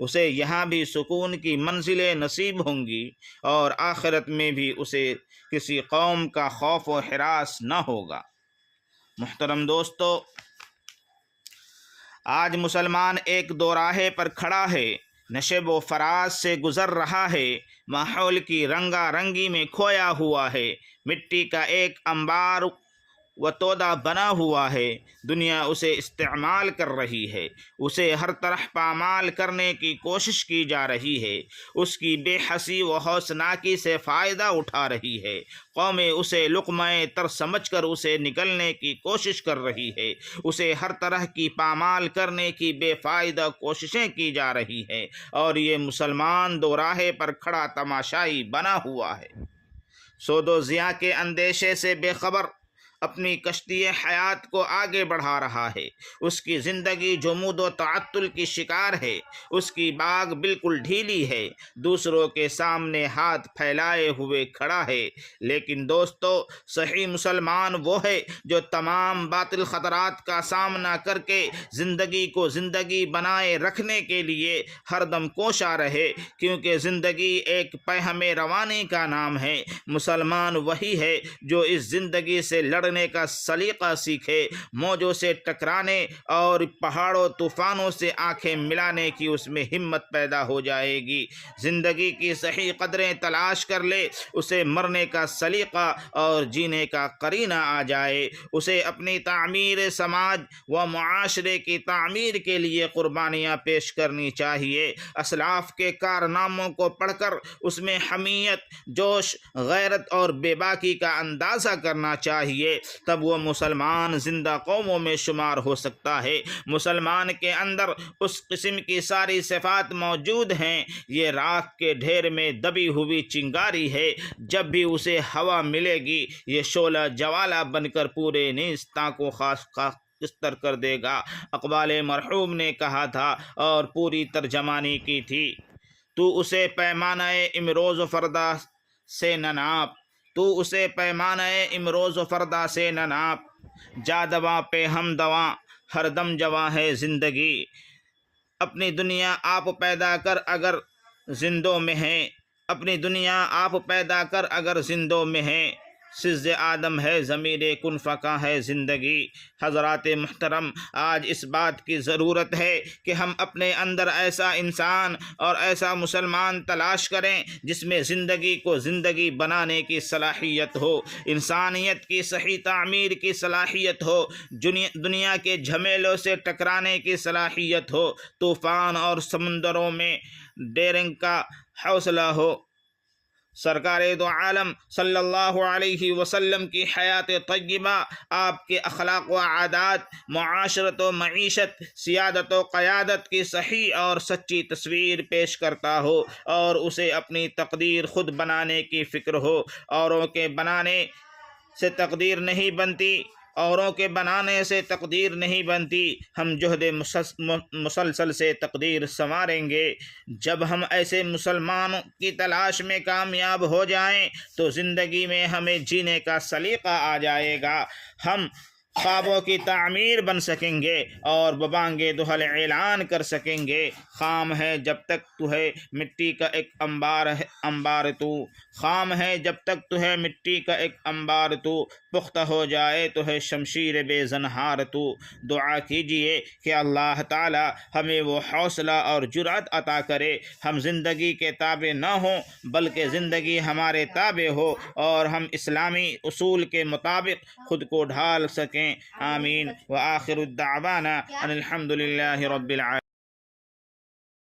اسے یہاں بھی سکون کی منزلیں نصیب ہوں گی اور آخرت میں بھی اسے کسی قوم کا خوف و ہراس نہ ہوگا۔ محترم دوستو، آج مسلمان ایک دوراہے پر کھڑا ہے، نشیب و فراز سے گزر رہا ہے، ماحول کی رنگا رنگی میں کھویا ہوا ہے، مٹی کا ایک انبار و تودہ بنا ہوا ہے۔ دنیا اسے استعمال کر رہی ہے، اسے ہر طرح پامال کرنے کی کوشش کی جا رہی ہے، اس کی بے حسی و ہولناکی سے فائدہ اٹھا رہی ہے۔ قومیں اسے لقمہ تر سمجھ کر اسے نگلنے کی کوشش کر رہی ہے، اسے ہر طرح کی پامال کرنے کی بے فائدہ کوششیں کی جا رہی ہیں، اور یہ مسلمان دوراہے پر کھڑا تماشائی بنا ہوا ہے، سود و ضیاع کے اندیشے سے بے خبر اپنی کشتی حیات کو آگے بڑھا رہا ہے۔ اس کی زندگی جمود و تعطل کی شکار ہے، اس کی باغ بالکل ڈھیلی ہے، دوسروں کے سامنے ہاتھ پھیلائے ہوئے کھڑا ہے۔ لیکن دوستو، صحیح مسلمان وہ ہے جو تمام باطل خطرات کا سامنا کر کے زندگی کو زندگی بنائے رکھنے کے لیے ہر دم کوشاں رہے، کیونکہ زندگی ایک پہم روانی کا نام ہے۔ مسلمان وہی ہے جو اس زندگی سے لڑنے کا سلیقہ سیکھے، موجوں سے ٹکرانے اور پہاڑوں طوفانوں سے آنکھیں ملانے کی اس میں ہمت پیدا ہو جائے گی۔ زندگی کی صحیح قدریں تلاش کر لے، اسے مرنے کا سلیقہ اور جینے کا قرینہ آ جائے۔ اسے اپنی تعمیر سماج و معاشرے کی تعمیر کے لیے قربانیاں پیش کرنی چاہیے۔ اسلاف کے کارناموں کو پڑھ کر اس میں حمیت، جوش، غیرت اور بے باکی کا اندازہ کرنا چاہیے، تب وہ مسلمان زندہ قوموں میں شمار ہو سکتا ہے۔ مسلمان کے اندر اس قسم کی ساری صفات موجود ہیں۔ یہ راکھ کے ڈھیر میں دبی ہوئی چنگاری ہے، جب بھی اسے ہوا ملے گی یہ شعلہ جوالہ بن کر پورے نیستاں کو خاکستر کر دے گا۔ اقبال مرحوم نے کہا تھا اور پوری ترجمانی کی تھی، تو اسے پیمانہ امروز و فردا سے نہ ناپ، تو اسے پیمانہ امروز و فردا سے نہ ناپ، جا دواں پہ ہم دواں ہر دم جواں ہے زندگی۔ اپنی دنیا آپ پیدا کر اگر زندوں میں ہیں، اپنی دنیا آپ پیدا کر اگر زندوں میں ہیں، سجد آدم ہے ضمیر کن فکاں ہے زندگی۔ حضرات محترم، آج اس بات کی ضرورت ہے کہ ہم اپنے اندر ایسا انسان اور ایسا مسلمان تلاش کریں جس میں زندگی کو زندگی بنانے کی صلاحیت ہو، انسانیت کی صحیح تعمیر کی صلاحیت ہو، دنیا کے جھمیلوں سے ٹکرانے کی صلاحیت ہو، طوفان اور سمندروں میں ڈیرنگ کا حوصلہ ہو۔ سرکار دو عالم صلی اللہ علیہ وسلم کی حیات طیبہ آپ کے اخلاق و عادات، معاشرت و معیشت، سیادت و قیادت کی صحیح اور سچی تصویر پیش کرتا ہو، اور اسے اپنی تقدیر خود بنانے کی فکر ہو۔ اوروں کے بنانے سے تقدیر نہیں بنتی، اوروں کے بنانے سے تقدیر نہیں بنتی، ہم جہد مسلسل سے تقدیر سنواریں گے۔ جب ہم ایسے مسلمانوں کی تلاش میں کامیاب ہو جائیں تو زندگی میں ہمیں جینے کا سلیقہ آ جائے گا، ہم خوابوں کی تعمیر بن سکیں گے اور ببانگ دہل اعلان کر سکیں گے، خام ہے جب تک تو ہے مٹی کا ایک انبار تو، خام ہے جب تک تو ہے مٹی کا ایک انبار تو، پختہ ہو جائے تو ہے شمشیر بے زنہار تو۔ دعا کیجئے کہ اللہ تعالی ہمیں وہ حوصلہ اور جرأت عطا کرے، ہم زندگی کے تابع نہ ہوں بلکہ زندگی ہمارے تابع ہو، اور ہم اسلامی اصول کے مطابق خود کو ڈھال سکیں۔ آمین۔ وآخر الدعوانا ان الحمد للہ رب العالمین۔